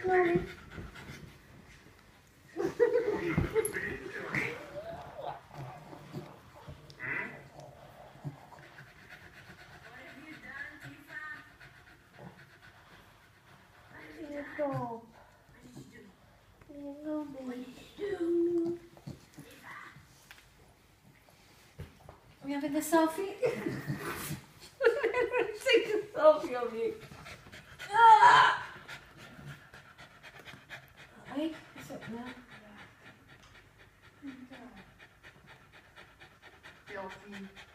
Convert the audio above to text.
slowly. Here you go. Here you go, baby. We having the selfie? Take a selfie of you. Ah! Hey, what's up now? Selfie.